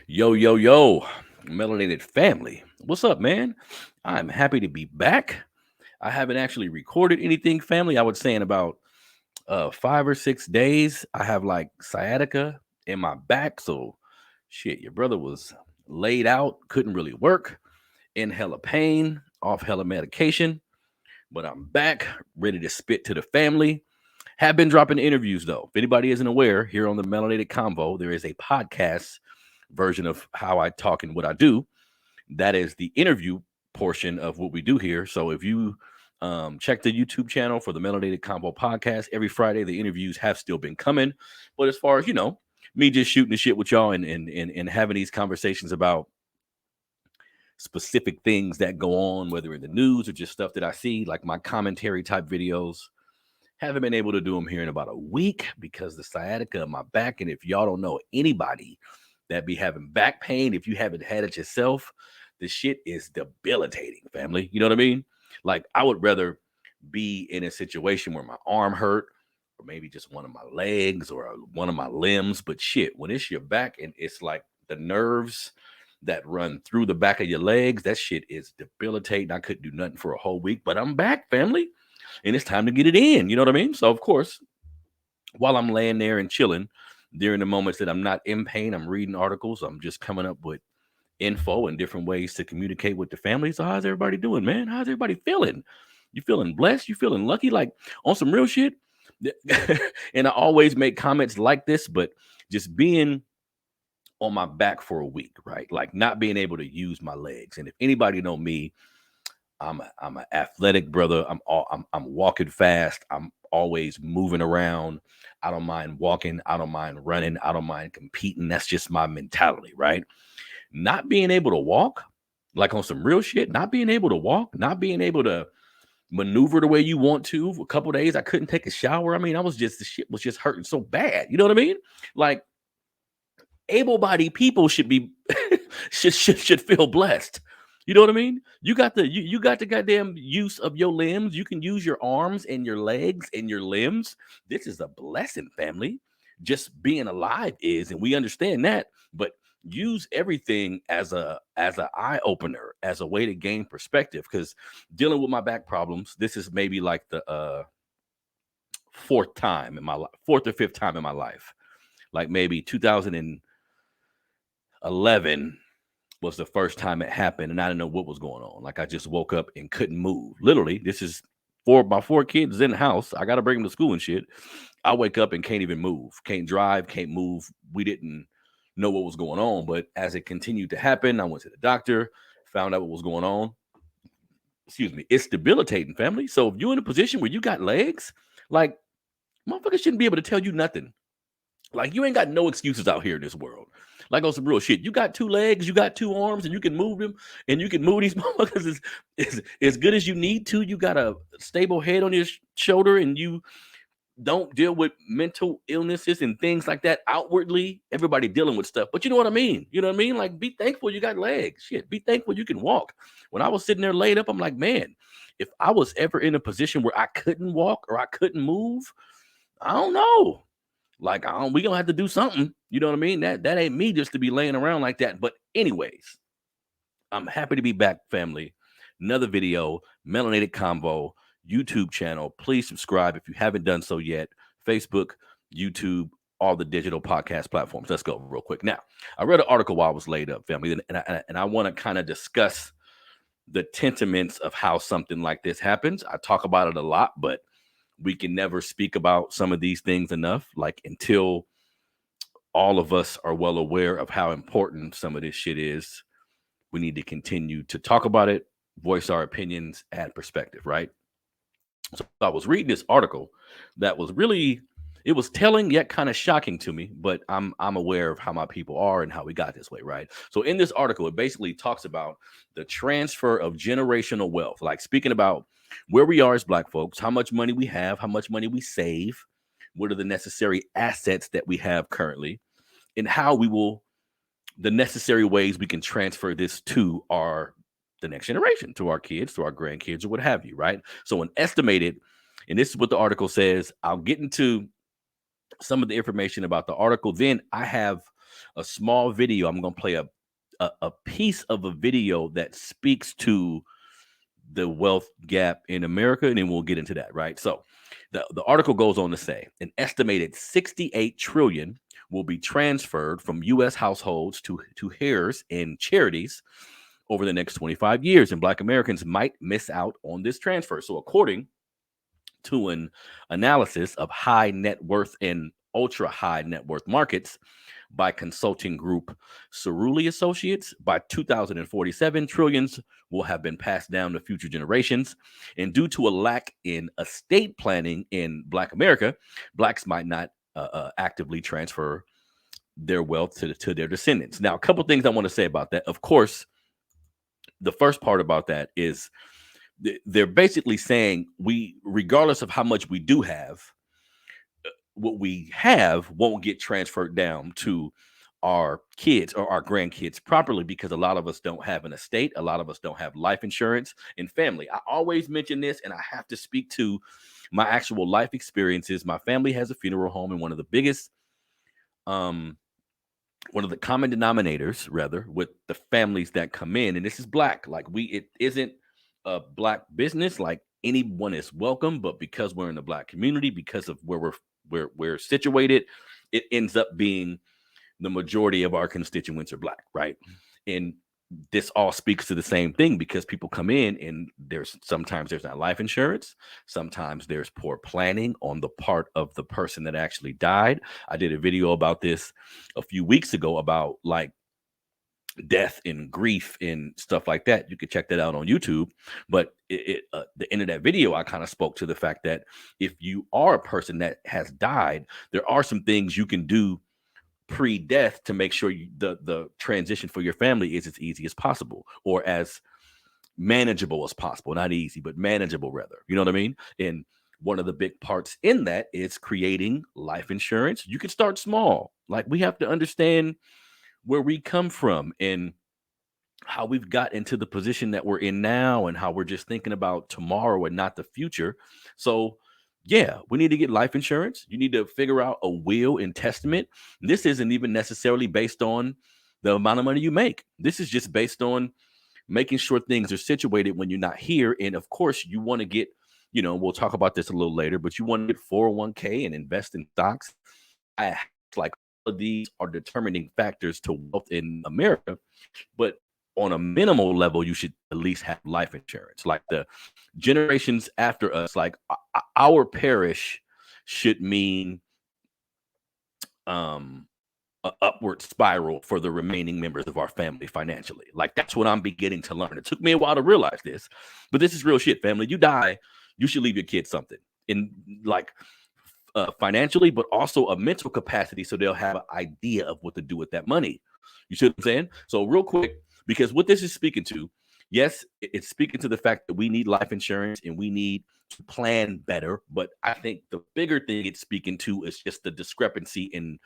Yo, yo, yo, melanated family. What's up, man? I'm happy to be back. I haven't actually recorded anything, family. I would say in about 5 or 6 days. I have like sciatica in my back. So shit, your brother was laid out, couldn't really work, in hella pain, off hella medication. But I'm back, ready to spit to the family. Have been dropping interviews though. If anybody isn't aware, here on the Melanated Convo, there is a podcast version of how I talk and what I do. That is the interview portion of what we do here. So if you check the YouTube channel for the Melanated Combo podcast every Friday, the interviews have still been coming. But as far as me just shooting the shit with y'all and having these conversations about specific things that go on, whether in the news or just stuff that I see, like my commentary type videos. Haven't been able to do them here in about a week because the sciatica in my back. And if y'all don't know anybody that be having back pain, if you haven't had it yourself, the shit is debilitating, family. You know what I mean? Like, I would rather be in a situation where my arm hurt, or maybe just one of my legs or one of my limbs. But shit, when it's your back and it's like the nerves that run through the back of your legs, that shit is debilitating. I couldn't do nothing for a whole week, but I'm back, family, and it's time to get it in. You know what I mean? So, of course, while I'm laying there and chilling, during the moments that I'm not in pain, I'm reading articles. I'm just coming up with info and different ways to communicate with the family. So, how's everybody doing, man? How's everybody feeling? You feeling blessed? You feeling lucky? Like on some real shit? And I always make comments like this, but just being on my back for a week, right? Like not being able to use my legs. And if anybody know me, I'm an athletic brother. I'm walking fast. I'm always moving around. I don't mind walking. I don't mind running. I don't mind competing. That's just my mentality, right? Not being able to walk, like on some real shit, not being able to walk, not being able to maneuver the way you want to. For a couple days, I couldn't take a shower. I mean, the shit was just hurting so bad. You know what I mean? Like able-bodied people should be should feel blessed. You know what I mean? You got the goddamn use of your limbs. You can use your arms and your legs and your limbs. This is a blessing, family. Just being alive is, and we understand that, but use everything as a eye opener, as a way to gain perspective. Because dealing with my back problems, this is maybe like the fourth or fifth time in my life. Like maybe 2011 was the first time it happened, and I didn't know what was going on. Like I just woke up and couldn't move. Literally, this is my four kids in the house. I got to bring them to school and shit. I wake up and can't even move, can't drive, can't move. We didn't know what was going on, but as it continued to happen, I went to the doctor, found out what was going on. Excuse me. It's debilitating, family. So if you're in a position where you got legs, like motherfuckers shouldn't be able to tell you nothing. Like you ain't got no excuses out here in this world. Like on some real shit. You got two legs, you got two arms, and you can move them, and you can move these motherfuckers as good as you need to. You got a stable head on your shoulder, and you don't deal with mental illnesses and things like that outwardly. Everybody dealing with stuff, but you know what I mean. You know what I mean? Like, be thankful you got legs. Shit, be thankful you can walk. When I was sitting there laid up, I'm like, man, if I was ever in a position where I couldn't walk or I couldn't move, I don't know. Like, we gonna have to do something. You know what I mean? That ain't me just to be laying around like that. But anyways, I'm happy to be back, family. Another video, Melanated Convo, YouTube channel. Please subscribe if you haven't done so yet. Facebook, YouTube, all the digital podcast platforms. Let's go real quick. Now, I read an article while I was laid up, family, and I want to kind of discuss the sentiments of how something like this happens. I talk about it a lot, but we can never speak about some of these things enough. Like until all of us are well aware of how important some of this shit is, we need to continue to talk about it, voice our opinions, add perspective, right? So I was reading this article that was really, it was telling yet kind of shocking to me, but I'm aware of how my people are and how we got this way, right? So in this article, it basically talks about the transfer of generational wealth, like speaking about where we are as Black folks, how much money we have, how much money we save, what are the necessary assets that we have currently, and how we will, the necessary ways we can transfer this to the next generation, to our kids, to our grandkids, or what have you, right? So an estimated, and this is what the article says. I'll get into some of the information about the article. Then I have a small video. I'm going to play a piece of a video that speaks to the wealth gap in America, and then we'll get into that, right? So the article goes on to say an estimated 68 trillion will be transferred from U.S. households to heirs and charities over the next 25 years, and Black Americans might miss out on this transfer. So according to an analysis of high net worth and ultra high net worth markets by consulting group Cerulli Associates, by 2047, trillions will have been passed down to future generations. And due to a lack in estate planning in Black America, Blacks might not actively transfer their wealth to their descendants. Now, a couple things I want to say about that. Of course, the first part about that is they're basically saying regardless of how much we do have, what we have won't get transferred down to our kids or our grandkids properly, because a lot of us don't have an estate. A lot of us don't have life insurance and family. I always mention this, and I have to speak to my actual life experiences. My family has a funeral home, and one of the common denominators, rather, with the families that come in, and this is Black. Like it isn't a Black business. Like anyone is welcome, but because we're in the Black community, because of where we're situated, it ends up being the majority of our constituents are Black, right? And this all speaks to the same thing, because people come in and sometimes there's not life insurance. Sometimes there's poor planning on the part of the person that actually died. I did a video about this a few weeks ago about like death and grief and stuff like that. You can check that out on YouTube. But the end of that video, I kind of spoke to the fact that if you are a person that has died, there are some things you can do pre-death to make sure the transition for your family is as easy as possible, or as manageable as possible. Not easy, but manageable, rather. You know what I mean? And one of the big parts in that is creating life insurance. You can start small. Like, we have to understand where we come from and how we've got into the position that we're in now, and how we're just thinking about tomorrow and not the future. So yeah, we need to get life insurance. You need to figure out a will and testament. This isn't even necessarily based on the amount of money you make. This is just based on making sure things are situated when you're not here. And of course, you want to get, we'll talk about this a little later, but you want to get 401k and invest in stocks. Like, all of these are determining factors to wealth in America. But on a minimal level, you should at least have life insurance. Like the generations after us, like our parish should mean a upward spiral for the remaining members of our family financially. Like, that's what I'm beginning to learn. It took me a while to realize this, but this is real shit, family. You die, you should leave your kids something in, like, financially, but also a mental capacity, so they'll have an idea of what to do with that money. You see what I'm saying? So real quick, because what this is speaking to, yes, it's speaking to the fact that we need life insurance and we need to plan better. But I think the bigger thing it's speaking to is just the discrepancy in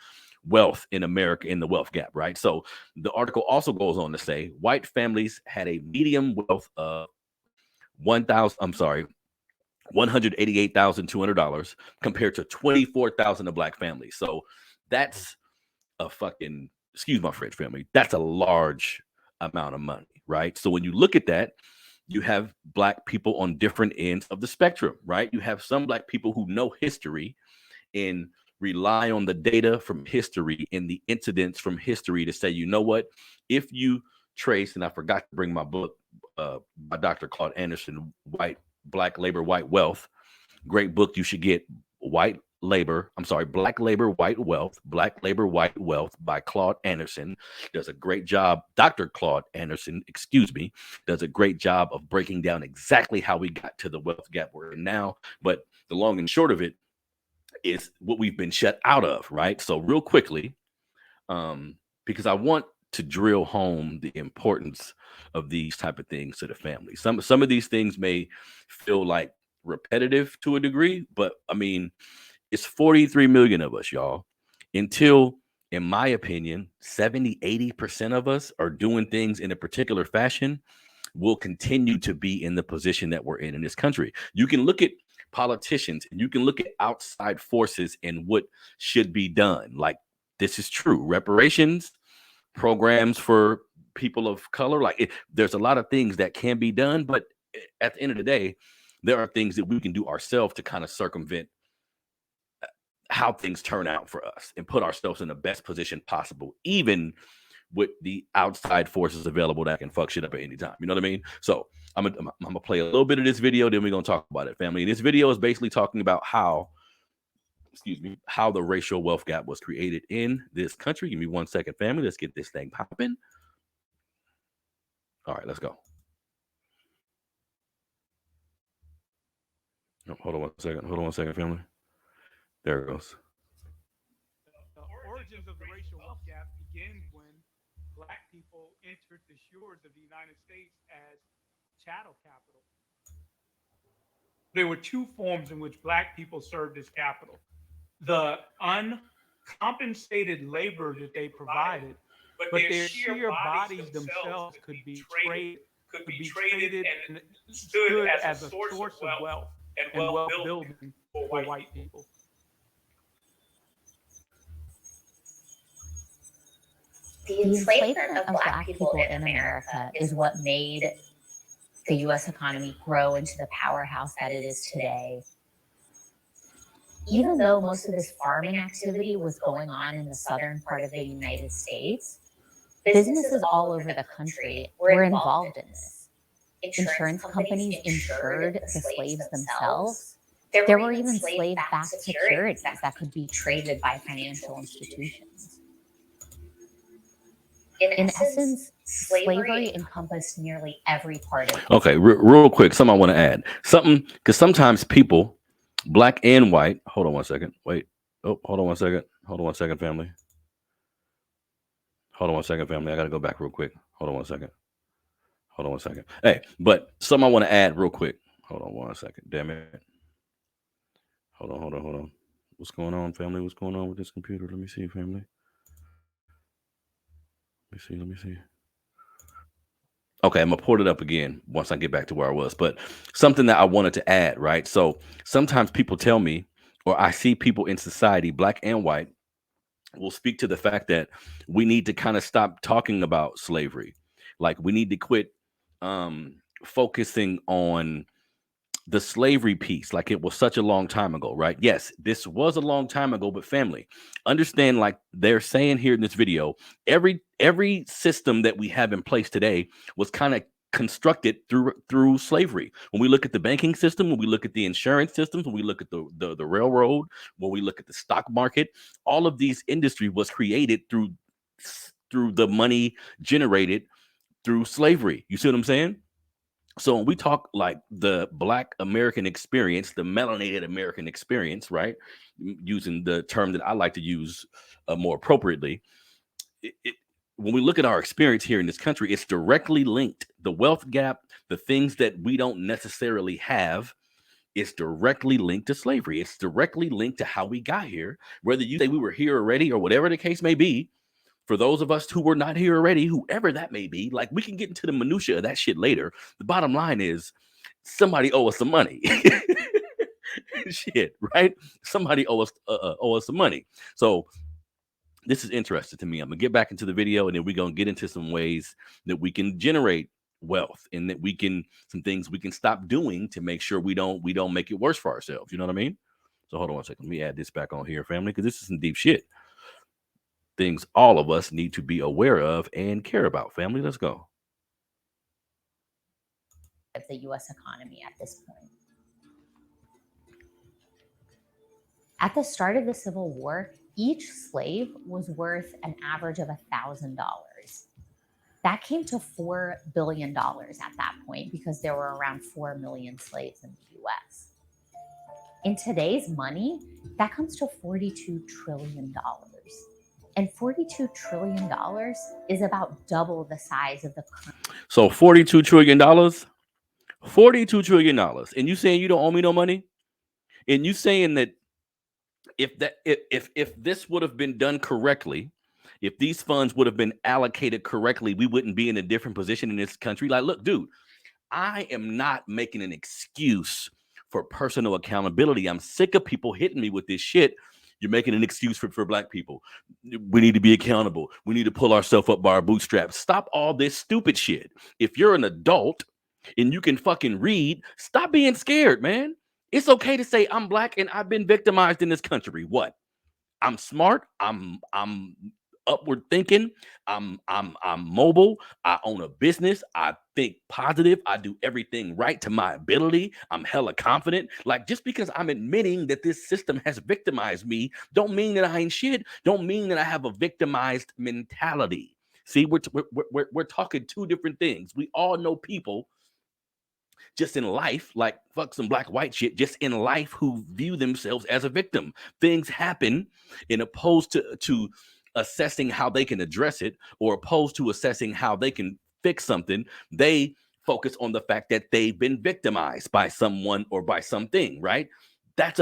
wealth in America, in the wealth gap, right? So the article also goes on to say white families had a median wealth of $188,200 compared to $24,000 of Black families. So that's a fucking, excuse my French, family, that's a large amount of money, right? So when you look at that, you have Black people on different ends of the spectrum, right? You have some Black people who know history and rely on the data from history and the incidents from history to say, you know what, if you trace, and I forgot to bring my book by Dr. Claude Anderson, Black Labor, White Wealth. Great book. You should get Black Labor, White Wealth, Black Labor, White Wealth by Claude Anderson. Does a great job. Dr. Claude Anderson, does a great job of breaking down exactly how we got to the wealth gap we're in now. But the long and short of it is what we've been shut out of, right? So real quickly, because I want to drill home the importance of these type of things to the family. Some of these things may feel like repetitive to a degree, but I mean, it's 43 million of us, y'all. Until, in my opinion, 70-80% of us are doing things in a particular fashion, we'll continue to be in the position that we're in this country. You can look at politicians and you can look at outside forces and what should be done. Like, This is true. Reparations, programs for people of color, like there's a lot of things that can be done, but at the end of the day, there are things that we can do ourselves to kind of circumvent how things turn out for us and put ourselves in the best position possible, even with the outside forces available that can fuck shit up at any time. You know what I mean? So I'm gonna play a little bit of this video, then we're gonna talk about it, family. And this video is basically talking about how, how the racial wealth gap was created in this country. Give me 1 second, family. Let's get this thing popping. All right, let's go. Oh, hold on 1 second. Hold on 1 second, family. There it goes. The origins of the racial wealth gap begins when Black people entered the shores of the United States as chattel capital. There were two forms in which Black people served as capital: the uncompensated labor that they provided, but their sheer bodies themselves could be traded and stood as a source of wealth and wealth building for white people. The enslavement of Black people in America is what made the U.S. economy grow into the powerhouse that it is today. Even though most of this farming activity was going on in the southern part of the United States, businesses all over the country were involved in this. Insurance companies insured the slaves themselves. There were even slave-backed securities that could be traded by financial institutions. In essence, slavery encompassed nearly every part of it. Okay, real quick, something I want to add. Something, because sometimes people, Black and white, hold on 1 second. Wait. Oh, hold on 1 second. Hold on 1 second, family. Hold on 1 second, family. I got to go back real quick. Hold on 1 second. Hold on 1 second. Hey, but something I want to add real quick. Hold on 1 second. Damn it. Hold on. What's going on, family? What's going on with this computer? Let me see, family. Let me see. Okay, I'm gonna port it up again once I get back to where I was. But something that I wanted to add, right? So sometimes people tell me, or I see people in society, Black and white, will speak to the fact that we need to kind of stop talking about slavery. Like we need to quit focusing on the slavery piece like it was such a long time ago, right? Yes, this was a long time ago, but family, understand, like they're saying here in this video, every system that we have in place today was kind of constructed through slavery. When we look at the banking system, when we look at the insurance systems, when we look at the railroad, when we look at the stock market, all of these industry was created through the money generated through slavery. You see what I'm saying? So when we talk like the Black American experience, the melanated American experience, right? Using the term that I like to use more appropriately, when we look at our experience here in this country, it's directly linked. The wealth gap, the things that we don't necessarily have, it's directly linked to slavery. It's directly linked to how we got here. Whether you say we were here already or whatever the case may be, for those of us who were not here already, whoever that may be, like we can get into the minutia of that shit later. The bottom line is somebody owe us some money. Shit, right? Somebody owe us some money. So this is interesting to me. I'm gonna get back into the video and then we're gonna get into some ways that we can generate wealth and that we can, some things we can stop doing to make sure we don't make it worse for ourselves. You know what I mean? So hold on 1 second. Let me add this back on here, family, because this is some deep shit. Things all of us need to be aware of and care about. Family, let's go. Of the U.S. economy at this point. At the start of the Civil War, each slave was worth an average of $1,000. That came to $4 billion at that point because there were around 4 million slaves in the U.S. In today's money, that comes to $42 trillion. And $42 trillion is about double the size of the current. So $42 trillion, $42 trillion. And you saying you don't owe me no money? And you saying that if this would have been done correctly, if these funds would have been allocated correctly, we wouldn't be in a different position in this country. Like, look, dude, I am not making an excuse for personal accountability. I'm sick of people hitting me with this shit. You're making an excuse for black people. We need to be accountable. We need to pull ourselves up by our bootstraps. Stop all this stupid shit. If you're an adult and you can fucking read, stop being scared, man. It's okay to say I'm black and I've been victimized in this country. What? I'm smart. I'm upward thinking. I'm mobile. I own a business. I think positive. I do everything right to my ability. I'm hella confident. Like, just because I'm admitting that this system has victimized me, don't mean that I ain't shit. Don't mean that I have a victimized mentality. See, we're talking two different things. We all know people just in life, like fuck some black white shit, just in life who view themselves as a victim. Things happen, and opposed to assessing how they can address it, or opposed to assessing how they can fix something, they focus on the fact that they've been victimized by someone or by something, right? That's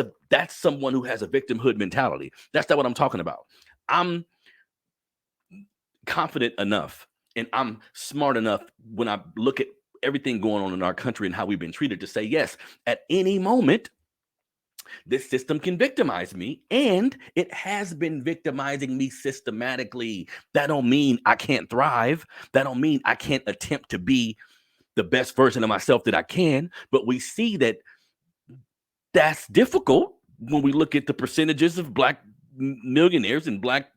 someone who has a victimhood mentality. That's not what I'm talking about. I'm confident enough and I'm smart enough when I look at everything going on in our country and how we've been treated to say, yes, at any moment, this system can victimize me, and it has been victimizing me systematically. That don't mean I can't thrive. That don't mean I can't attempt to be the best version of myself that I can. But we see that that's difficult when we look at the percentages of black millionaires and black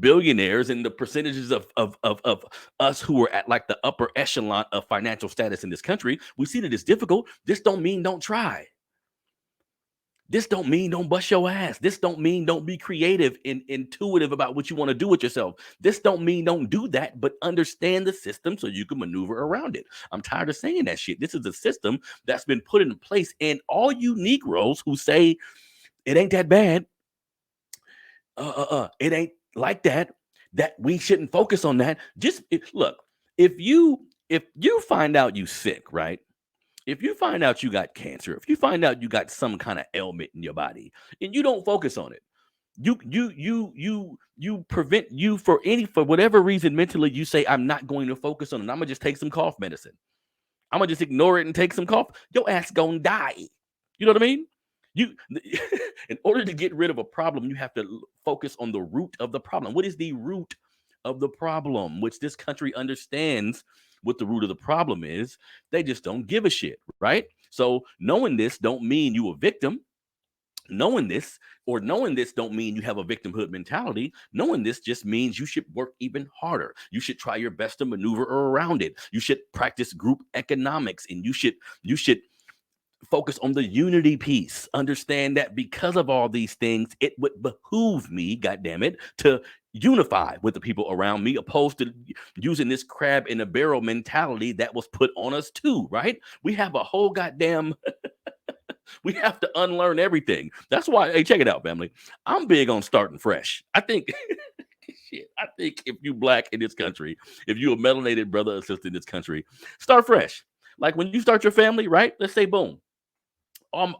billionaires and the percentages of us who are at like the upper echelon of financial status in this country. We see that it's difficult. This don't mean don't try. This don't mean don't bust your ass. This don't mean don't be creative and intuitive about what you want to do with yourself. This don't mean don't do that, but understand the system so you can maneuver around it. I'm tired of saying that shit. This is a system that's been put in place, and all you Negroes who say it ain't that bad, it ain't like that we shouldn't focus on that. Just look, if you find out you sick, right? If you find out you got cancer, if you find out you got some kind of ailment in your body and you don't focus on it, you prevent you for whatever reason mentally, you say, I'm not going to focus on it. I'm gonna just take some cough medicine. I'm gonna just ignore it and take some cough. Your ass gonna die. You know what I mean? In order to get rid of a problem, you have to focus on the root of the problem. What is the root of the problem? Which this country understands what the root of the problem is. They just don't give a shit, right? So knowing this don't mean you a victim. Knowing this don't mean you have a victimhood mentality. Knowing this just means you should work even harder. You should try your best to maneuver around it. You should practice group economics, and you should focus on the unity piece. Understand that because of all these things, it would behoove me, goddammit, to unify with the people around me, opposed to using this crab in a barrel mentality that was put on us too, right? We have a whole goddamn we have to unlearn everything. That's why, hey, check it out, family. I'm big on starting fresh. I think I think if you black in this country, if you a melanated brother or sister in this country, start fresh. Like when you start your family, right? Let's say boom. All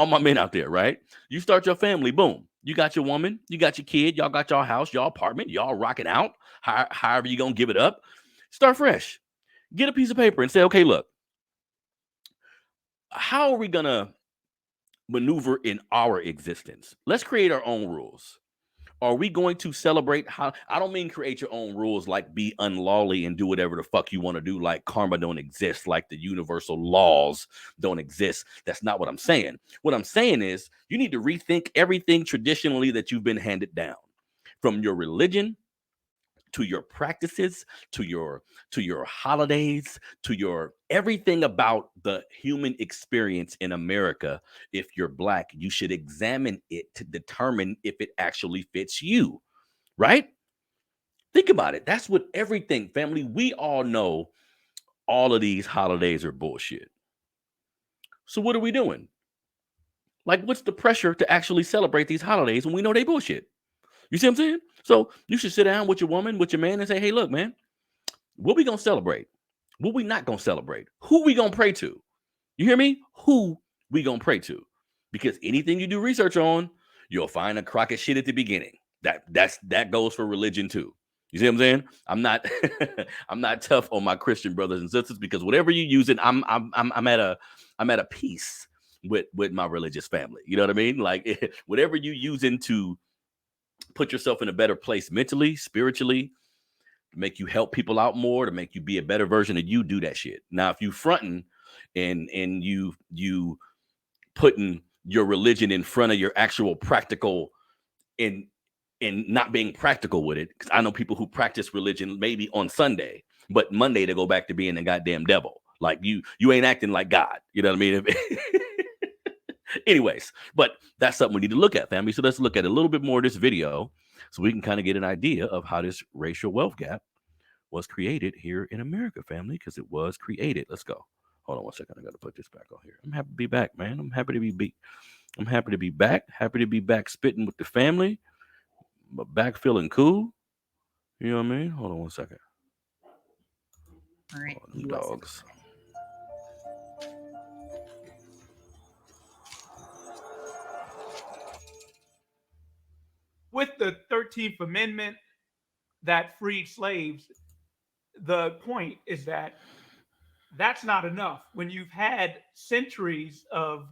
my men out there, right? You start your family, boom. You got your woman, you got your kid, y'all got your house, your apartment, y'all rocking out. However you gonna give it up. Start fresh. Get a piece of paper and say, okay, look, how are we gonna maneuver in our existence? Let's create our own rules. Are we going to celebrate how? I don't mean create your own rules like be unlawly and do whatever the fuck you want to do, like karma don't exist, like the universal laws don't exist. That's not what I'm saying. What I'm saying is you need to rethink everything traditionally that you've been handed down, from your religion to your practices, to your holidays, to your everything about the human experience in America. If you're black, you should examine it to determine if it actually fits you, right? Think about it. That's what everything, family. We all know all of these holidays are bullshit. So what are we doing? Like, what's the pressure to actually celebrate these holidays when we know they bullshit? You see what I'm saying? So you should sit down with your woman, with your man, and say, hey, look, man, what we going to celebrate? What we not going to celebrate? Who we going to pray to? You hear me? Who we going to pray to? Because anything you do research on, you'll find a crock of shit at the beginning. That goes for religion too. You see what I'm saying? I'm not I'm not tough on my Christian brothers and sisters, because whatever you use it, I'm at a peace with my religious family. You know what I mean? Like whatever you using to put yourself in a better place mentally, spiritually, to make you help people out more, to make you be a better version of you, do that shit. Now, if you fronting and you putting your religion in front of your actual practical and not being practical with it, because I know people who practice religion maybe on Sunday, but Monday they go back to being a goddamn devil. Like you ain't acting like God. You know what I mean? Anyways, but that's something we need to look at, family. So let's look at a little bit more of this video so we can kind of get an idea of how this racial wealth gap was created here in America, family, because it was created. Let's go. Hold on one second. I got to put this back on here. I'm happy to be back, man. I'm happy to be back. Happy to be back spitting with the family, but back feeling cool. You know what I mean? Hold on one second. All right, Oh, dogs. With the 13th Amendment that freed slaves, the point is that that's not enough. When you've had centuries of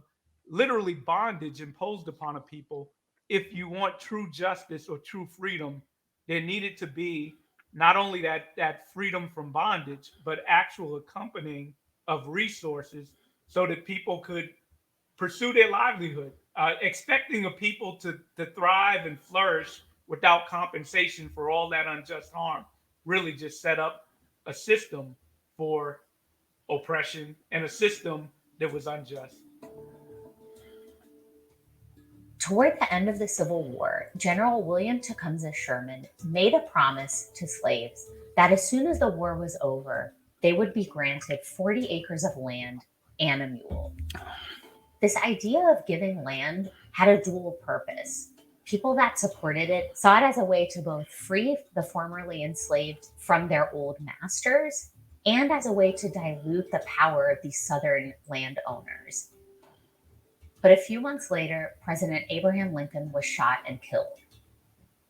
literally bondage imposed upon a people, if you want true justice or true freedom, there needed to be not only that freedom from bondage, but actual accompanying of resources so that people could pursue their livelihood. Expecting a people to thrive and flourish without compensation for all that unjust harm really just set up a system for oppression and a system that was unjust. Toward the end of the Civil War, General William Tecumseh Sherman made a promise to slaves that as soon as the war was over, they would be granted 40 acres of land and a mule. This idea of giving land had a dual purpose. People that supported it saw it as a way to both free the formerly enslaved from their old masters and as a way to dilute the power of these Southern landowners. But a few months later, President Abraham Lincoln was shot and killed.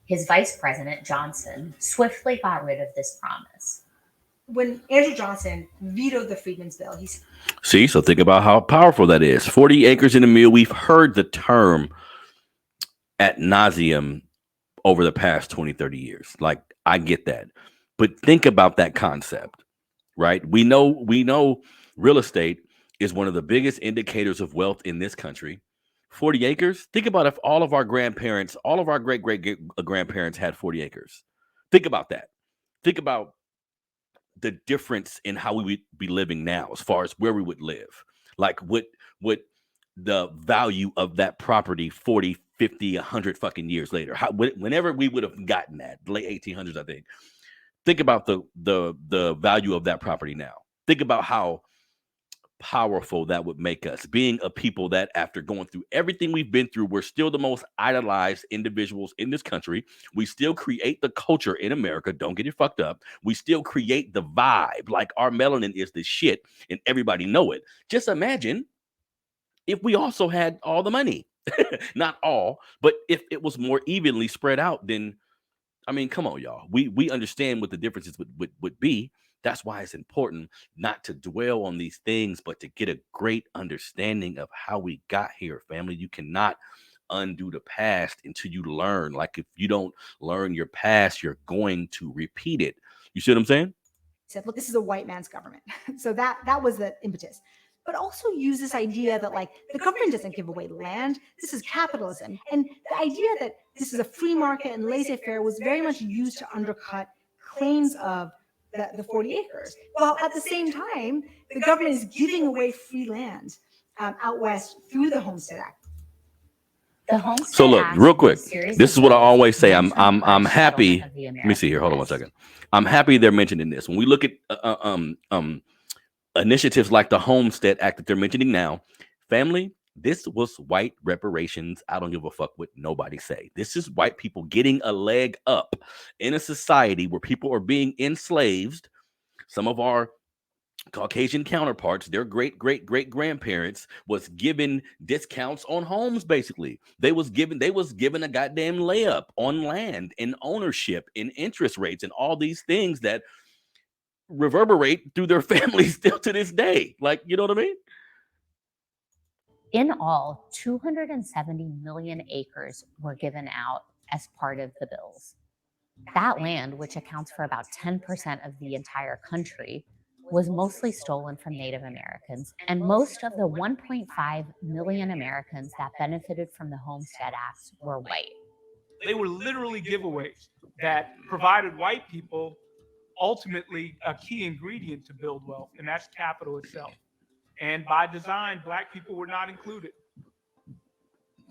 His vice president, Johnson, swiftly got rid of this promise. When Andrew Johnson vetoed the Freedmen's Bill, See, so think about how powerful that is. 40 acres in a mule. We've heard the term ad nauseum over the past 20, 30 years. Like, I get that. But think about that concept, right? We know real estate is one of the biggest indicators of wealth in this country. 40 acres. Think about if all of our grandparents, all of our great-great-grandparents had 40 acres. Think about that. Think about the difference in how we would be living now as far as where we would live. Like what the value of that property 40, 50, 100 fucking years later. Whenever we would have gotten that, late 1800s, I think. Think about the value of that property now. Think about how powerful that would make us, being a people that after going through everything we've been through, we're still the most idolized individuals in this country. We still create the culture in America. Don't get it fucked up. We still create the vibe. Like our melanin is the shit and everybody know it. Just imagine if we also had all the money. Not all, but if it was more evenly spread out, then I mean, come on, y'all. We understand what the differences would be. That's why it's important not to dwell on these things, but to get a great understanding of how we got here, family. You cannot undo the past until you learn. Like if you don't learn your past, you're going to repeat it. You see what I'm saying? said, look, this is a white man's government. So that was the impetus. But also use this idea that like the government doesn't give away land. This is capitalism. And the idea that this is a free market and laissez-faire was very much used to undercut claims of the 40 acres. While at the same time, the government is giving away free land out west through the Homestead Act. The Homestead So look, Act real quick, was a series this of is what I bills always say. meant to I'm encourage happy. settlement of the Let me see here. Hold on one American second. I'm happy they're mentioning this. When we look at initiatives like the Homestead Act that they're mentioning now, family, this was white reparations. I don't give a fuck what nobody say. This is white people getting a leg up in a society where people are being enslaved. Some of our Caucasian counterparts, their great grandparents was given discounts on homes. Basically, they was given a goddamn layup on land and ownership and interest rates and all these things that reverberate through their families still to this day. Like, you know what I mean? In all, 270 million acres were given out as part of the bills. That land, which accounts for about 10% of the entire country, was mostly stolen from Native Americans, and most of the 1.5 million Americans that benefited from the Homestead Act were white. They were literally giveaways that provided white people ultimately a key ingredient to build wealth, and that's capital itself. And by design, Black people were not included.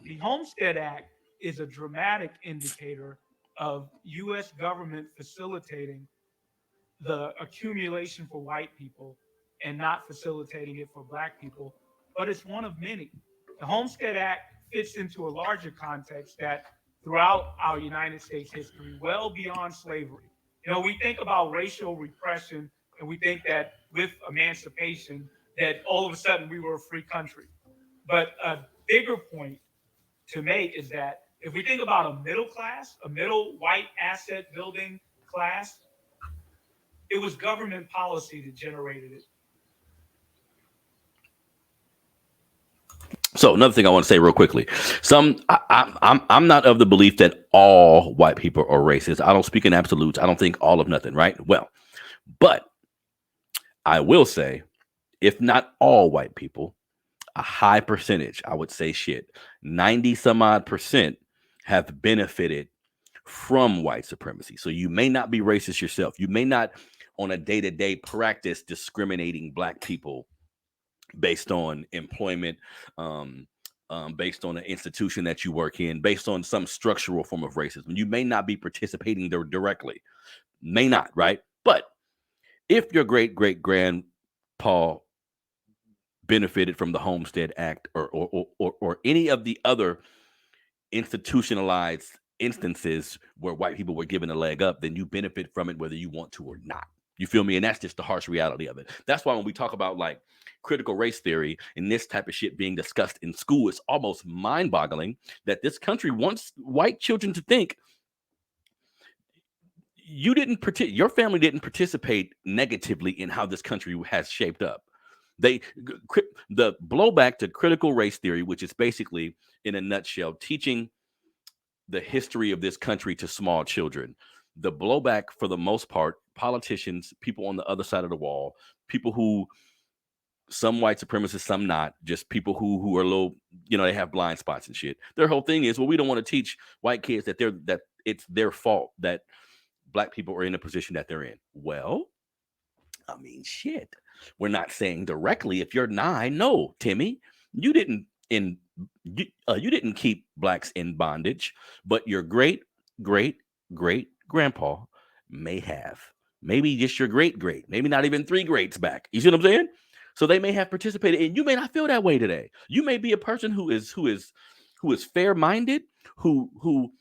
The Homestead Act is a dramatic indicator of U.S. government facilitating the accumulation for white people and not facilitating it for Black people, but it's one of many. The Homestead Act fits into a larger context that throughout our United States history, well beyond slavery. You know, we think about racial repression and we think that with emancipation, that all of a sudden we were a free country. But a bigger point to make is that if we think about a middle class, a middle white asset building class, it was government policy that generated it. So another thing I want to say real quickly, I'm not of the belief that all white people are racist. I don't speak in absolutes. I don't think all of nothing, right? Well, but I will say, if not all white people, a high percentage, I would say 90 some odd percent have benefited from white supremacy. So you may not be racist yourself. You may not on a day-to-day practice discriminating Black people based on employment, based on an institution that you work in, based on some structural form of racism. You may not be participating there directly. May not, right? But if your great-great-grandpa benefited from the Homestead Act or any of the other institutionalized instances where white people were given a leg up, then you benefit from it whether you want to or not. You feel me? And that's just the harsh reality of it. That's why when we talk about like critical race theory and this type of shit being discussed in school, it's almost mind-boggling that this country wants white children to think your family didn't participate negatively in how this country has shaped up. The blowback to critical race theory, which is basically, in a nutshell, teaching the history of this country to small children. The blowback, for the most part, politicians, people on the other side of the wall, people who, some white supremacists, some not, just people who are a little, they have blind spots and shit. Their whole thing is, well, we don't want to teach white kids that it's their fault that Black people are in a position that they're in. Well, I mean, shit. We're not saying directly, if you're 9, no, Timmy, you didn't keep Blacks in bondage, but your great grandpa may have. Maybe just your great, maybe not even 3 greats back. You see what I'm saying? So they may have participated, and you may not feel that way today. You may be a person who is fair-minded, who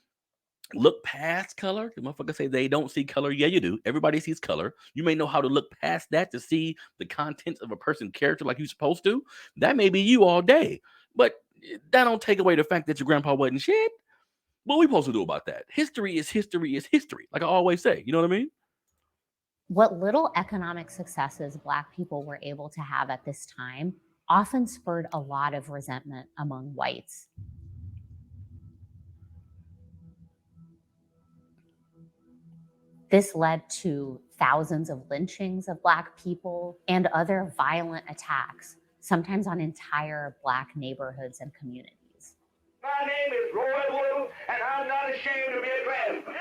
look past color. The motherfuckers say they don't see color. Yeah, you do. Everybody sees color. You may know how to look past that to see the contents of a person's character like you're supposed to. That may be you all day. But that don't take away the fact that your grandpa wasn't shit. What we supposed to do about that? History is history is history. Like I always say. You know what I mean? What little economic successes Black people were able to have at this time often spurred a lot of resentment among whites. This led to thousands of lynchings of Black people and other violent attacks, sometimes on entire Black neighborhoods and communities. My name is Roy Wood, and I'm not ashamed to be a Klan. Amen.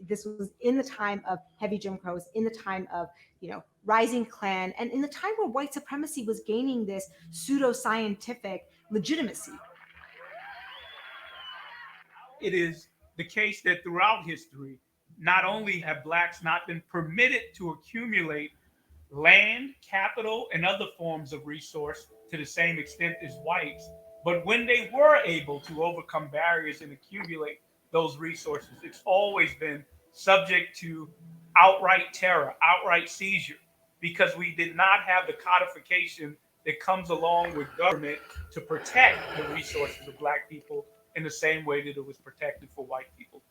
This was in the time of heavy Jim Crows, in the time of, rising Klan, and in the time where white supremacy was gaining this pseudo-scientific legitimacy. It is the case that throughout history, not only have Blacks not been permitted to accumulate land, capital, and other forms of resource to the same extent as whites, but when they were able to overcome barriers and accumulate those resources, it's always been subject to outright terror, outright seizure, because we did not have the codification that comes along with government to protect the resources of Black people in the same way that it was protected for white people.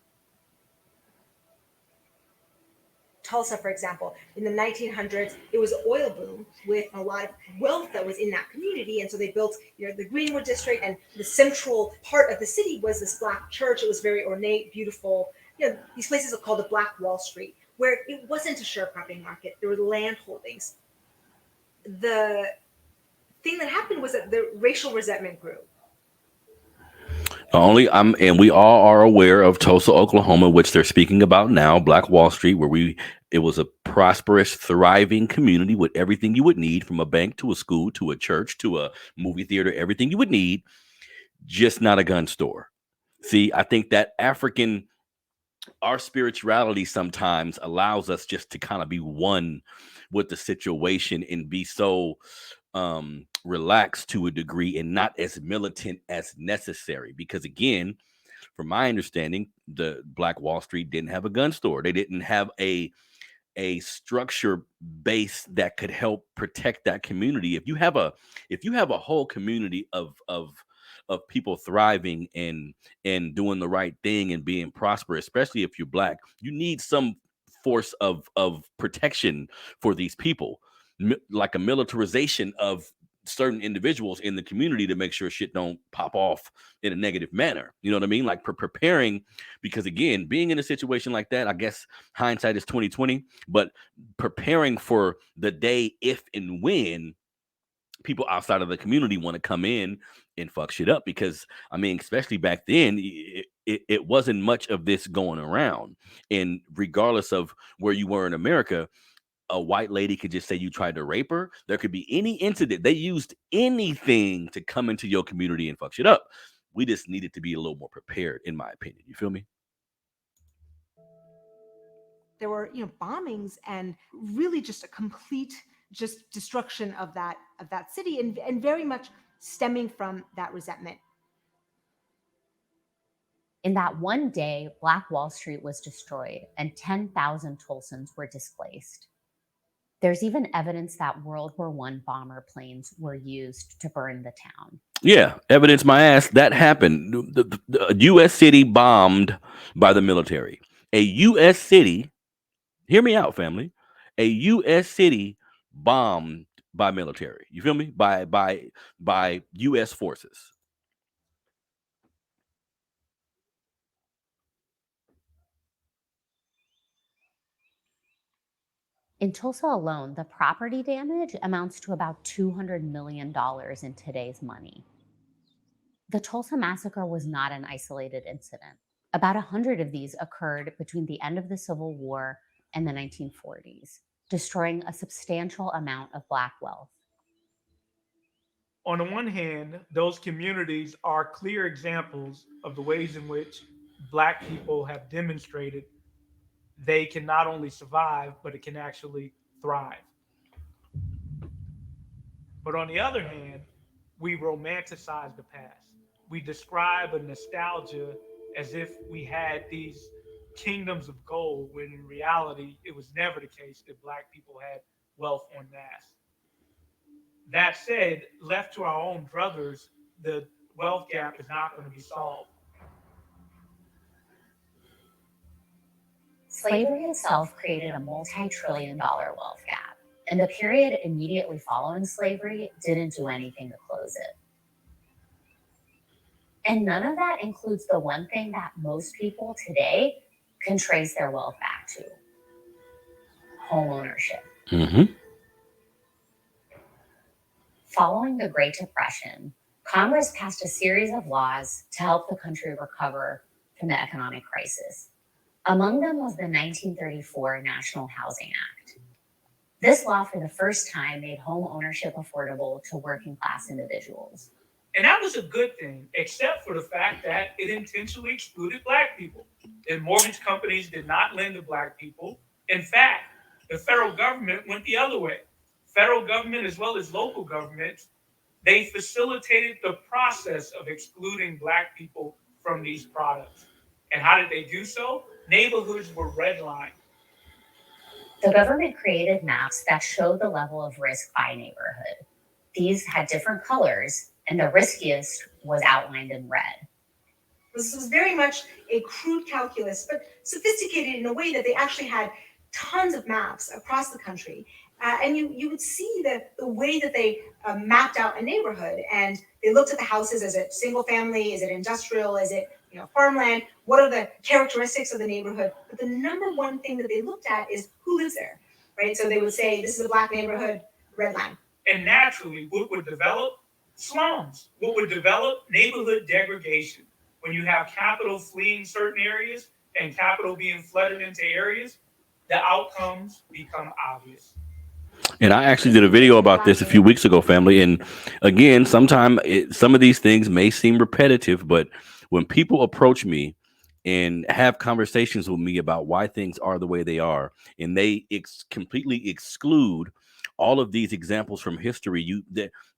Tulsa, for example, in the 1900s, it was an oil boom with a lot of wealth that was in that community. And so they built, the Greenwood district, and the central part of the city was this Black church. It was very ornate, beautiful. These places are called the Black Wall Street, where it wasn't a sharecropping market. There were land holdings. The thing that happened was that the racial resentment grew. And we all are aware of Tulsa, Oklahoma, which they're speaking about now, Black Wall Street, where it was a prosperous, thriving community with everything you would need, from a bank to a school to a church to a movie theater, everything you would need, just not a gun store. See, I think that our spirituality sometimes allows us just to kind of be one with the situation and be so relaxed to a degree and not as militant as necessary. Because again, from my understanding, the Black Wall Street didn't have a gun store. They didn't have a structure base that could help protect that community. If you have a whole community of people thriving and doing the right thing and being prosperous, especially if you're Black, you need some force of protection for these people, like a militarization of certain individuals in the community to make sure shit don't pop off in a negative manner. You know what I mean? Like preparing, because again, being in a situation like that, I guess hindsight is 2020, but preparing for the day if and when people outside of the community want to come in and fuck shit up. Because I mean, especially back then, it wasn't much of this going around. And regardless of where you were in America, a white lady could just say you tried to rape her. There could be any incident. They used anything to come into your community and fuck shit up. We just needed to be a little more prepared, in my opinion. You feel me? There were, bombings and really just a complete destruction of that city, and very much stemming from that resentment. In that one day, Black Wall Street was destroyed and 10,000 Tulsans were displaced. There's even evidence that World War I bomber planes were used to burn the town. Yeah, evidence my ass. That happened. The U.S. city bombed by the military. A U.S. city, hear me out, family. A U.S. city bombed by military. You feel me? By U.S. forces. In Tulsa alone, the property damage amounts to about $200 million in today's money. The Tulsa Massacre was not an isolated incident. About 100 of these occurred between the end of the Civil War and the 1940s, destroying a substantial amount of Black wealth. On the one hand, those communities are clear examples of the ways in which Black people have demonstrated they can not only survive, but it can actually thrive. But on the other hand, we romanticize the past. We describe a nostalgia as if we had these kingdoms of gold, when in reality, it was never the case that Black people had wealth en masse. That said, left to our own druthers, the wealth gap is not going to be solved. Slavery itself created a multi-trillion-dollar wealth gap, and the period immediately following slavery didn't do anything to close it. And none of that includes the one thing that most people today can trace their wealth back to: home ownership. Mm-hmm. Following the Great Depression, Congress passed a series of laws to help the country recover from the economic crisis. Among them was the 1934 National Housing Act. This law, for the first time, made home ownership affordable to working class individuals. And that was a good thing, except for the fact that it intentionally excluded Black people. And mortgage companies did not lend to Black people. In fact, the federal government went the other way. Federal government, as well as local governments, they facilitated the process of excluding Black people from these products. And how did they do so? Neighborhoods were redlined. The government created maps that showed the level of risk by neighborhood. These had different colors, and the riskiest was outlined in red. This was very much a crude calculus, but sophisticated in a way that they actually had tons of maps across the country. And you would see the way that they mapped out a neighborhood, and they looked at the houses. Is it single family? Is it industrial? Is it farmland? What are the characteristics of the neighborhood? But the number one thing that they looked at is who lives there, right? So they would say, this is a Black neighborhood, red line. And naturally, what would develop? Slums. What would develop? Neighborhood degradation. When you have capital fleeing certain areas and capital being flooded into areas, the outcomes become obvious. And I actually did a video about this a few weeks ago, family. And again, some of these things may seem repetitive, but when people approach me and have conversations with me about why things are the way they are, and they completely exclude all of these examples from history,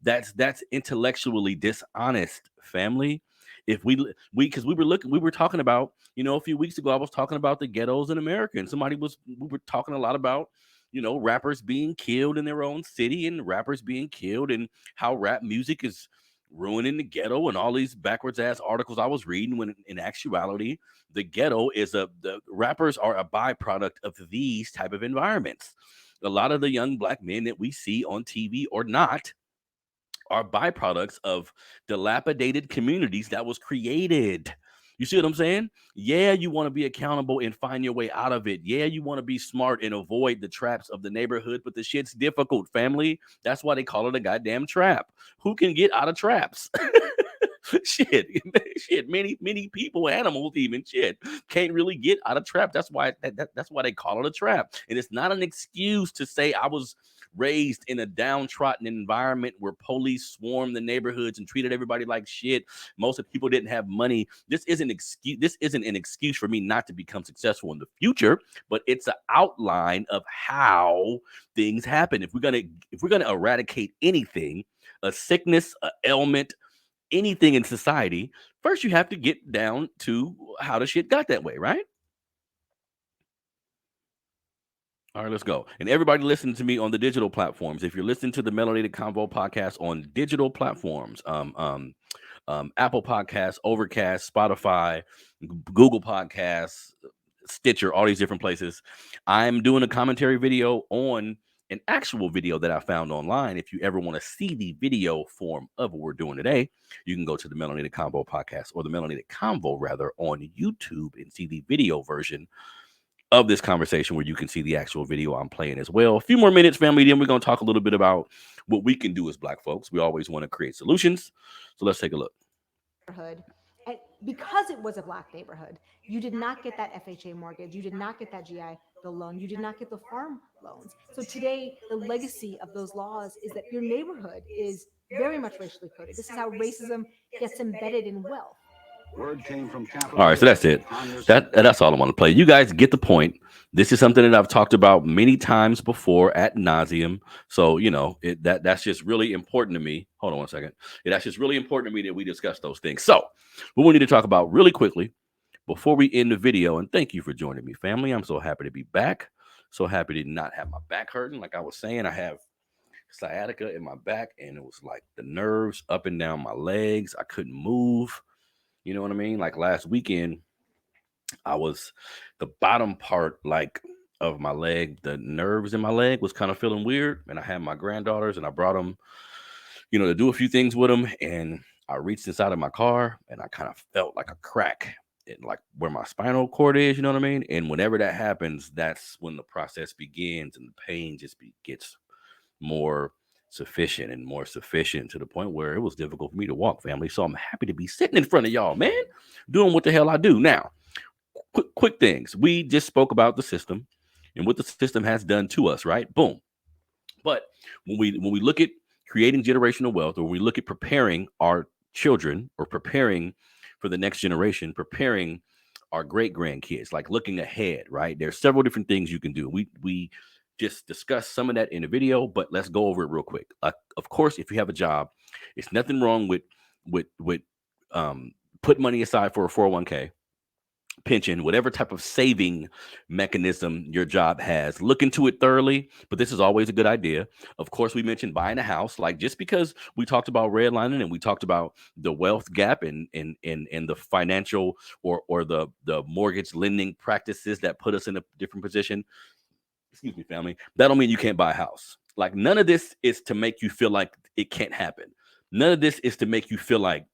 that's intellectually dishonest, family. If we were talking about, a few weeks ago, I was talking about the ghettos in America, and we were talking a lot about, rappers being killed in their own city, and rappers being killed, and how rap music is ruining the ghetto, and all these backwards ass articles I was reading, when in actuality, the ghetto is the rappers are a byproduct of these type of environments. A lot of the young Black men that we see on TV or not are byproducts of dilapidated communities that was created. You see what I'm saying? Yeah, you want to be accountable and find your way out of it. Yeah, you want to be smart and avoid the traps of the neighborhood, but the shit's difficult, family. That's why they call it a goddamn trap. Who can get out of traps? shit, many people, animals, even can't really get out of trap. That's why they call it a trap. And it's not an excuse to say I was raised in a downtrodden environment where police swarmed the neighborhoods and treated everybody like shit. Most of the people didn't have money. This isn't an excuse for me not to become successful in the future, but it's an outline of how things happen. If we're gonna eradicate anything, a sickness, an ailment, anything in society, first you have to get down to how the shit got that way, right? All right, let's go. And everybody listening to me on the digital platforms, if you're listening to the Melanated Convo podcast on digital platforms, Apple Podcasts, Overcast, Spotify, Google Podcasts, Stitcher, all these different places, I'm doing a commentary video on an actual video that I found online. If you ever want to see the video form of what we're doing today, you can go to the Melanated Convo podcast, or the Melanated Convo rather, on YouTube, and see the video version of this conversation, where you can see the actual video I'm playing as well. A few more minutes, family, then we're going to talk a little bit about what we can do as Black folks. We always want to create solutions. So let's take a look. And because it was a Black neighborhood, you did not get that FHA mortgage. You did not get that GI Bill loan. You did not get the farm loans. So today, the legacy of those laws is that your neighborhood is very much racially coded. This is how racism gets embedded in wealth. Word came from all right, so that's it. That's all I want to play. You guys get the point. This is something that I've talked about many times before ad nauseum. So, that's just really important to me. Hold on one second. That's just really important to me that we discuss those things. So what we need to talk about really quickly before we end the video, and thank you for joining me, family. I'm so happy to be back. So happy to not have my back hurting. Like I was saying, I have sciatica in my back, and it was like the nerves up and down my legs. I couldn't move. You know what I mean? Like last weekend, I was the bottom part of my leg, the nerves in my leg was kind of feeling weird. And I had my granddaughters, and I brought them, to do a few things with them. And I reached inside of my car, and I kind of felt like a crack in like where my spinal cord is, you know what I mean? And whenever that happens, that's when the process begins, and the pain just gets more sufficient to the point where it was difficult for me to walk, family. So I'm happy to be sitting in front of y'all, man, doing what the hell I do. Now, quick things. We just spoke about the system and what the system has done to us, right? Boom. But when we look at creating generational wealth, or we look at preparing our children, or preparing for the next generation, preparing our great grandkids, like looking ahead, right? There's several different things you can do. We just discuss some of that in the video, but let's go over it real quick. Of course, if you have a job, it's nothing wrong with put money aside for a 401k, pension, whatever type of saving mechanism your job has. Look into it thoroughly, but this is always a good idea. Of course, we mentioned buying a house. Like, just because we talked about redlining and we talked about the wealth gap and the financial or the mortgage lending practices that put us in a different position, excuse me, family, that don't mean you can't buy a house. Like none of this is to make you feel like it can't happen. None of this is to make you feel like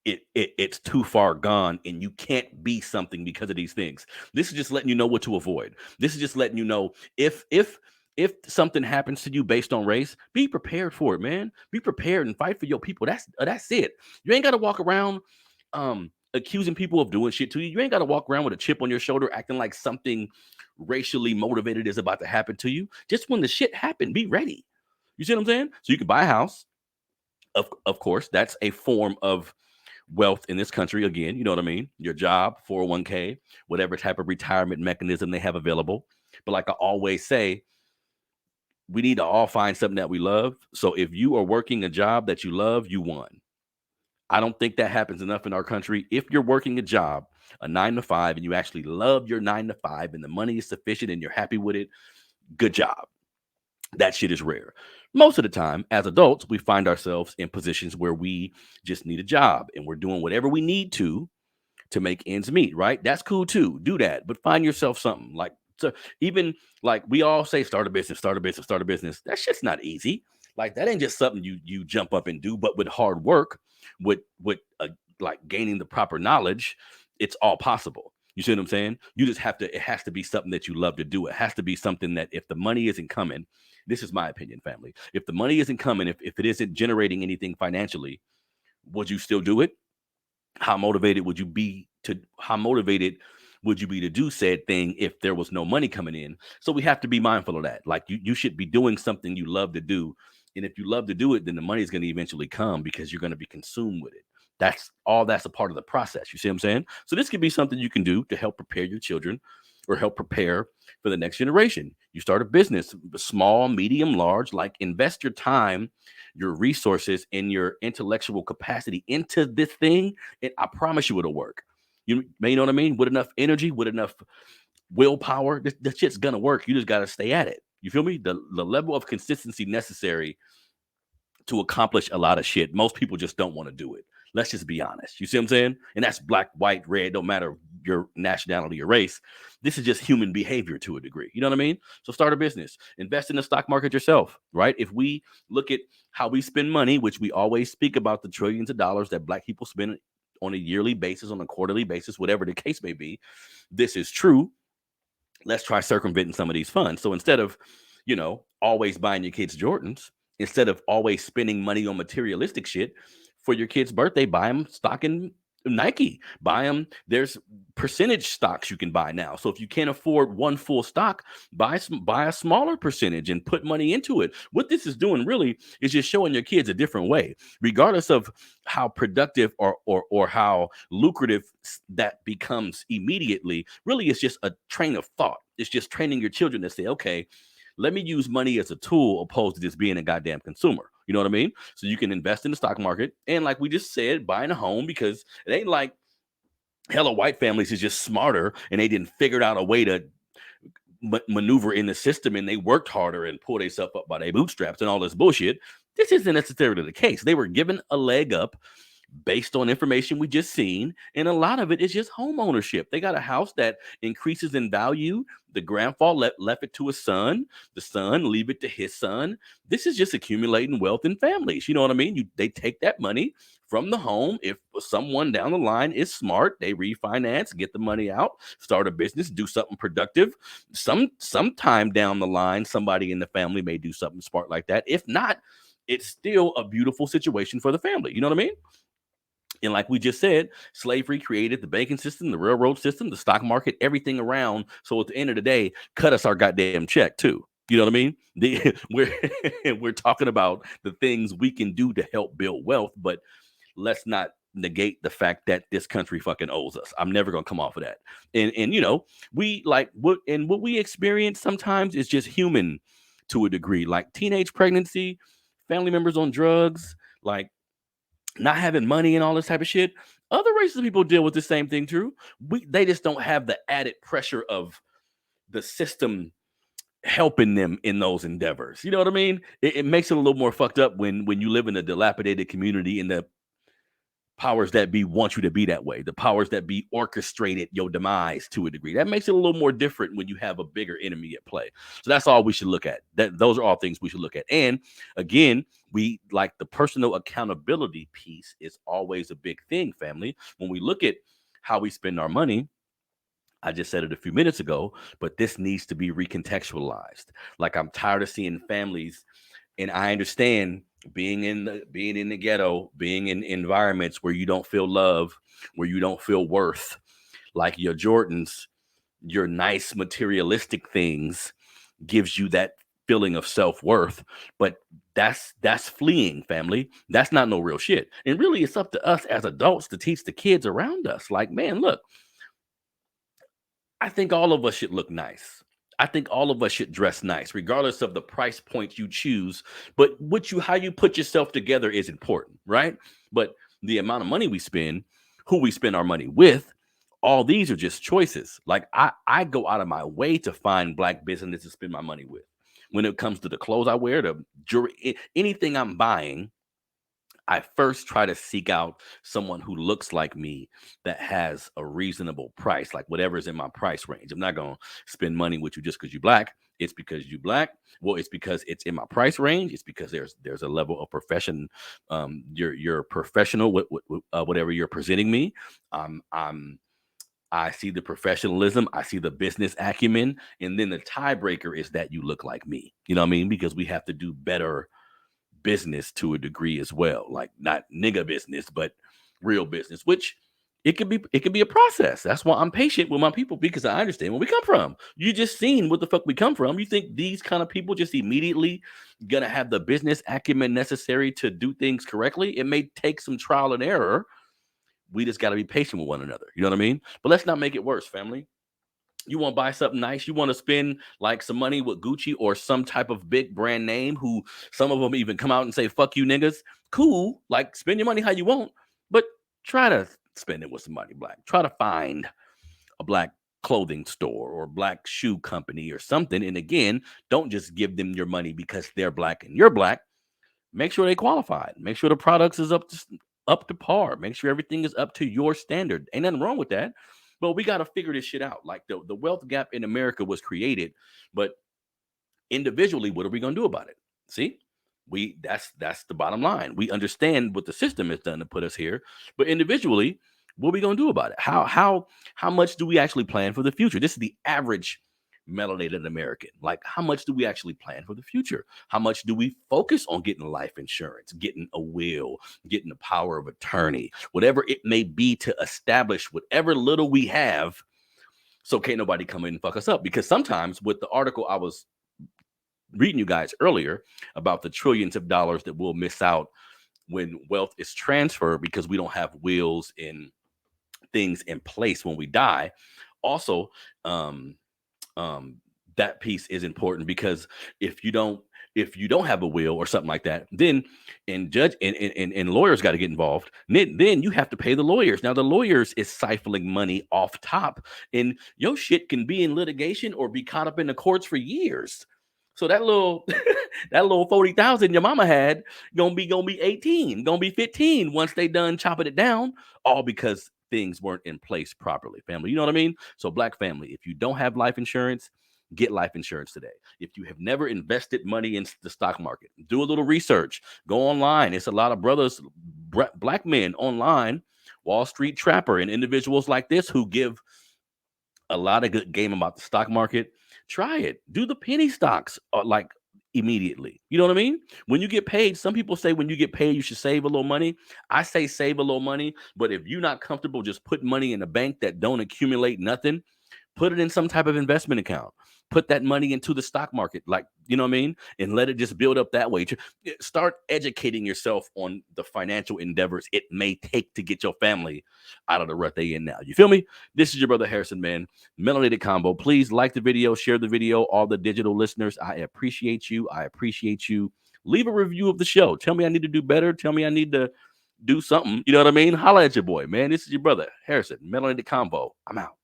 it's too far gone and you can't be something because of these things. This is just letting you know what to avoid. This is just letting you know if something happens to you based on race, be prepared for it, man. Be prepared and fight for your people. That's it. You ain't got to walk around accusing people of doing shit to you. You ain't got to walk around with a chip on your shoulder acting like something racially motivated is about to happen to you. Just when the shit happened, be ready. You see what I'm saying? So you can buy a house. Of course, that's a form of wealth in this country. Again, you know what I mean? Your job, 401k, whatever type of retirement mechanism they have available. But like I always say, we need to all find something that we love. So if you are working a job that you love, you won. I don't think that happens enough in our country. If you're working a job, a 9 to 5, and you actually love your 9 to 5 and the money is sufficient and you're happy with it, good job. That shit is rare. Most of the time, as adults, we find ourselves in positions where we just need a job and we're doing whatever we need to make ends meet, right? That's cool too. Do that, but find yourself something like, so even like we all say, start a business, start a business, start a business. That shit's not easy. Like that ain't just something you jump up and do, but with hard work, with like gaining the proper knowledge, it's all possible. You see what I'm saying? You just have to, it has to be something that you love to do. It has to be something that if the money isn't coming, this is my opinion, family. If the money isn't coming, if it isn't generating anything financially, would you still do it? How motivated would you be to do said thing if there was no money coming in? So we have to be mindful of that. Like you should be doing something you love to do. And if you love to do it, then the money is going to eventually come because you're going to be consumed with it. That's a part of the process. You see what I'm saying? So this could be something you can do to help prepare your children or help prepare for the next generation. You start a business, small, medium, large, like invest your time, your resources, and your intellectual capacity into this thing. And I promise you it'll work. You know what I mean? With enough energy, with enough willpower, this shit's gonna work. You just gotta stay at it. You feel me? The level of consistency necessary to accomplish a lot of shit, most people just don't want to do it. Let's just be honest. You see what I'm saying? And that's black, white, red, don't matter your nationality or race. This is just human behavior to a degree. You know what I mean? So start a business, invest in the stock market yourself, right? If we look at how we spend money, which we always speak about the trillions of dollars that black people spend on a yearly basis, on a quarterly basis, whatever the case may be, this is true. Let's try circumventing some of these funds. So instead of, always buying your kids Jordans, instead of always spending money on materialistic shit, for your kid's birthday, buy them stock in Nike. Buy them. There's percentage stocks you can buy now. So if you can't afford one full stock, buy a smaller percentage and put money into it. What this is doing really is just showing your kids a different way, regardless of how productive or how lucrative that becomes immediately. Really, it's just a train of thought. It's just training your children to say, okay, let me use money as a tool opposed to just being a goddamn consumer. You know what I mean? So you can invest in the stock market. And like we just said, buying a home, because it ain't like hella white families is just smarter and they didn't figure out a way to maneuver in the system and they worked harder and pull themselves up by their bootstraps and all this bullshit. This isn't necessarily the case. They were given a leg up based on information we just seen, and a lot of it is just home ownership. They got a house that increases in value. The grandfather left it to his son. The son leave it to his son. This is just accumulating wealth in families. You know what I mean? They take that money from the home. If someone down the line is smart, they refinance, get the money out, start a business, do something productive. Sometime down the line, somebody in the family may do something smart like that. If not, it's still a beautiful situation for the family. You know what I mean? And like we just said, slavery created the banking system, the railroad system, the stock market, everything around. So at the end of the day, cut us our goddamn check too. You know what I mean? We're talking about the things we can do to help build wealth, but let's not negate the fact that this country fucking owes us. I'm never gonna come off of that. And we like what we experience sometimes is just human to a degree, like teenage pregnancy, family members on drugs, like not having money and all this type of shit. Other races of people deal with the same thing too. They just don't have the added pressure of the system helping them in those endeavors. You know what I mean? It makes it a little more fucked up when you live in a dilapidated community and the Powers that be want you to be that way. The powers that be orchestrated your demise to a degree. That makes it a little more different when you have a bigger enemy at play. So that's all we should look at. Those are all things we should look at. And again, we like the personal accountability piece is always a big thing, family. When we look at how we spend our money, I just said it a few minutes ago, but this needs to be recontextualized. Like I'm tired of seeing families, and I understand being in the ghetto, being in environments where you don't feel love, where you don't feel worth, like your Jordans, your nice materialistic things gives you that feeling of self-worth, but that's fleeing, family. That's not no real shit. And really it's up to us as adults to teach the kids around us, like, man, look, I think all of us should look nice. I think all of us should dress nice, regardless of the price point you choose. But how you put yourself together is important, right? But the amount of money we spend, who we spend our money with, all these are just choices. Like I go out of my way to find Black business to spend my money with. When it comes to the clothes I wear, the jewelry, anything I'm buying, I first try to seek out someone who looks like me that has a reasonable price, like whatever's in my price range. I'm not going to spend money with you just because you're Black. It's because you Black. Well, it's because it's in my price range. It's because there's a level of profession. You're professional with whatever you're presenting me. I see the professionalism. I see the business acumen. And then the tiebreaker is that you look like me. You know what I mean? Because we have to do better business to a degree as well, like not nigga business, but real business, which it could be a process. That's why I'm patient with my people, because I understand where we come from. You just seen what the fuck we come from. You think these kind of people just immediately gonna have the business acumen necessary to do things correctly? It may take some trial and error. We just got to be patient with one another. You know what I mean? But let's not make it worse, family. You want to buy something nice, you want to spend like some money with Gucci or some type of big brand name, who some of them even come out and say, fuck you niggas. Cool. Like, spend your money how you want, but try to spend it with somebody Black. Try to find a Black clothing store or Black shoe company or something. And again, don't just give them your money because they're Black and you're Black. Make sure they qualified. Make sure the products is up to par. Make sure everything is up to your standard. Ain't nothing wrong with that. But we got to figure this shit out. Like the wealth gap in America was created, but individually, what are we going to do about it? See, that's the bottom line. We understand what the system has done to put us here, but individually, what are we going to do about it? How much do we actually plan for the future? This is the average melanated American. Like, how much do we actually plan for the future? How much do we focus on getting life insurance, getting a will, getting the power of attorney, whatever it may be, to establish whatever little we have, so can't nobody come in and fuck us up? Because sometimes with the article I was reading you guys earlier about the trillions of dollars that we'll miss out when wealth is transferred because we don't have wills and things in place when we die. Also, that piece is important, because if you don't have a will or something like that, then judge and lawyers got to get involved. Then you have to pay the lawyers. Now the lawyers is siphoning money off top, and your shit can be in litigation or be caught up in the courts for years. So that little that little 40,000 your mama had gonna be 18, gonna be 15 once they done chopping it down, all because things weren't in place properly, family. You know what I mean? So Black family, if you don't have life insurance, get life insurance today. If you have never invested money in the stock market, do a little research. Go online. It's a lot of brothers, Black men online, Wall Street Trapper, and individuals like this who give a lot of good game about the stock market. Try it. Do the penny stocks like immediately. You know what I mean? When you get paid, some people say when you get paid, you should save a little money. I say save a little money, but if you're not comfortable just putting money in a bank that don't accumulate nothing, put it in some type of investment account. Put that money into the stock market, like, you know what I mean? And let it just build up that way. Start educating yourself on the financial endeavors it may take to get your family out of the rut they in now. You feel me? This is your brother Harrison, man. Melanated Convo. Please like the video, share the video. All the digital listeners, I appreciate you. I appreciate you. Leave a review of the show. Tell me I need to do better. Tell me I need to do something. You know what I mean? Holla at your boy, man. This is your brother Harrison. Melanated Convo. I'm out.